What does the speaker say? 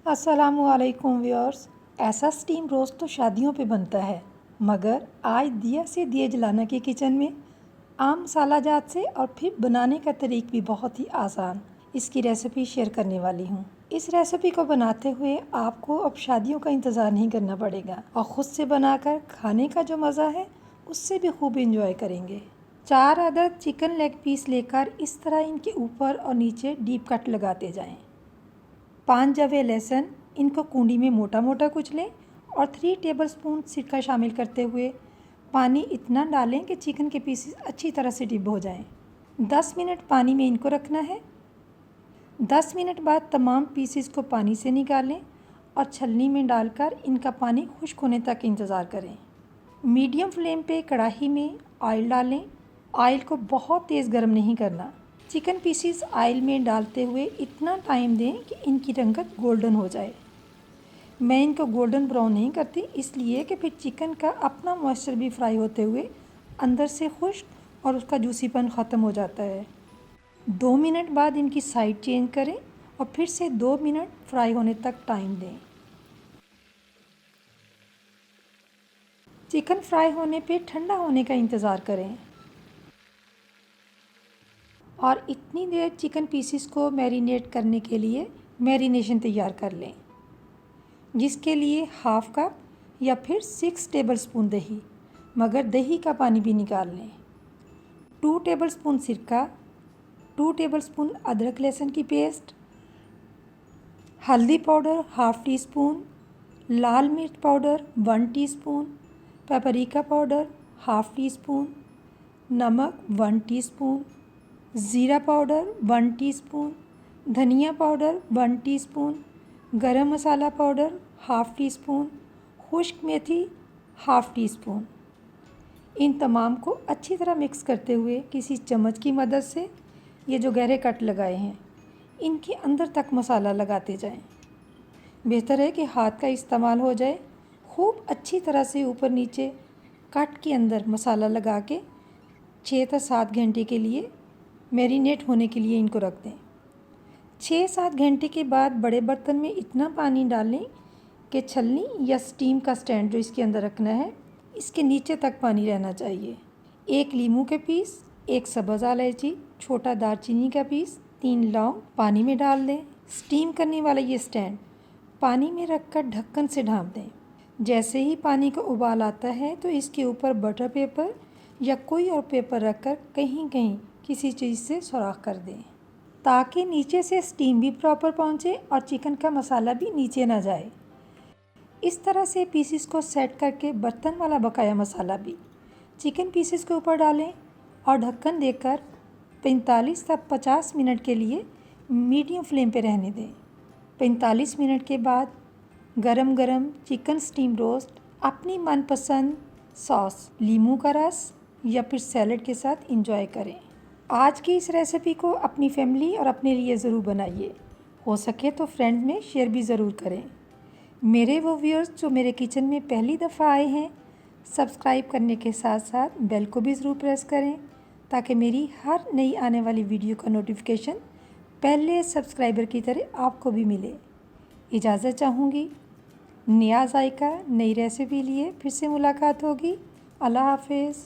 अस्सलामुअलैकुम व्यूअर्स। ऐसा steam roast तो शादियों पे बनता है, मगर आज दिया से दिए जलाना की किचन में आम मसाला जात से और फिर बनाने का तरीक भी बहुत ही आसान इसकी रेसिपी शेयर करने वाली हूँ। इस रेसिपी को बनाते हुए आपको अब शादियों का इंतज़ार नहीं करना पड़ेगा और ख़ुद से बनाकर खाने का जो मज़ा है उससे भी खूब इंजॉय करेंगे। 4 अदद चिकन लेग पीस लेकर इस तरह इनके ऊपर और नीचे डीप कट लगाते जाएं। 5 जवे लहसुन, इनको कूंडी में मोटा मोटा कुचलें और 3 टेबलस्पून सिरका शामिल करते हुए पानी इतना डालें कि चिकन के पीसेस अच्छी तरह से डिप हो जाएं। 10 मिनट पानी में इनको रखना है। 10 मिनट बाद तमाम पीसेस को पानी से निकालें और छलनी में डालकर इनका पानी खुश्क होने तक इंतज़ार करें। मीडियम फ्लेम पे कढ़ाई में ऑयल डालें। ऑयल को बहुत तेज़ गर्म नहीं करना। चिकन पीसीस ऑयल में डालते हुए इतना टाइम दें कि इनकी रंगत गोल्डन हो जाए। मैं इनको गोल्डन ब्राउन नहीं करती, इसलिए कि फिर चिकन का अपना मॉइस्चर भी फ्राई होते हुए अंदर से खुश्क और उसका जूसीपन ख़त्म हो जाता है। 2 मिनट बाद इनकी साइड चेंज करें और फिर से 2 मिनट फ्राई होने तक टाइम दें। चिकन फ्राई होने पे ठंडा होने का इंतज़ार करें और इतनी देर चिकन पीसीस को मैरिनेट करने के लिए मैरिनेशन तैयार कर लें, जिसके लिए हाफ़ कप या फिर 6 टेबलस्पून दही, मगर दही का पानी भी निकाल लें। 2 टेबलस्पून सिरका, 2 टेबलस्पून अदरक लहसुन की पेस्ट, हल्दी पाउडर हाफ़ टी स्पून, लाल मिर्च powder 1 teaspoon, paprika powder half tea spoon, नमक 1 टीस्पून, ज़ीरा पाउडर 1 टीस्पून, धनिया पाउडर 1 टीस्पून, गरम मसाला पाउडर हाफ़ टी स्पून, खुश्क मेथी हाफ़ टी स्पून। इन तमाम को अच्छी तरह मिक्स करते हुए किसी चम्मच की मदद से ये जो गहरे कट लगाए हैं इनके अंदर तक मसाला लगाते जाएं। बेहतर है कि हाथ का इस्तेमाल हो जाए। खूब अच्छी तरह से ऊपर नीचे कट के अंदर मसाला लगा के 6 से 7 घंटे के लिए मैरिनेट होने के लिए इनको रख दें। 6-7 घंटे के बाद बड़े बर्तन में इतना पानी डालें कि छलनी या स्टीम का स्टैंड जो इसके अंदर रखना है इसके नीचे तक पानी रहना चाहिए। 1 लीमू के पीस, 1 सब्ज़ इलायची, छोटा दालचीनी का पीस, 3 लौंग पानी में डाल दें। स्टीम करने वाला ये स्टैंड पानी में रखकर ढक्कन से ढाँप दें। जैसे ही पानी को उबाल आता है तो इसके ऊपर बटर पेपर या कोई और पेपर रखकर कहीं कहीं किसी चीज़ से सुराख कर दें, ताकि नीचे से स्टीम भी प्रॉपर पहुंचे और चिकन का मसाला भी नीचे ना जाए। इस तरह से पीसेस को सेट करके बर्तन वाला बकाया मसाला भी चिकन पीसेस के ऊपर डालें और ढक्कन देकर 45 से 50 मिनट के लिए मीडियम फ्लेम पे रहने दें। 45 मिनट के बाद गरम गरम चिकन स्टीम रोस्ट अपनी मनपसंद सॉस, लीमू का रस या फिर सैलड के साथ इंजॉय करें। आज की इस रेसिपी को अपनी फैमिली और अपने लिए ज़रूर बनाइए। हो सके तो फ्रेंड्स में शेयर भी ज़रूर करें। मेरे वो व्यूअर्स जो मेरे किचन में पहली दफ़ा आए हैं, सब्सक्राइब करने के साथ साथ बेल को भी ज़रूर प्रेस करें, ताकि मेरी हर नई आने वाली वीडियो का नोटिफिकेशन पहले सब्सक्राइबर की तरह आपको भी मिले। इजाज़त चाहूँगी। नया जायका नई रेसिपी लिए फिर से मुलाकात होगी। अल्लाह हाफिज़।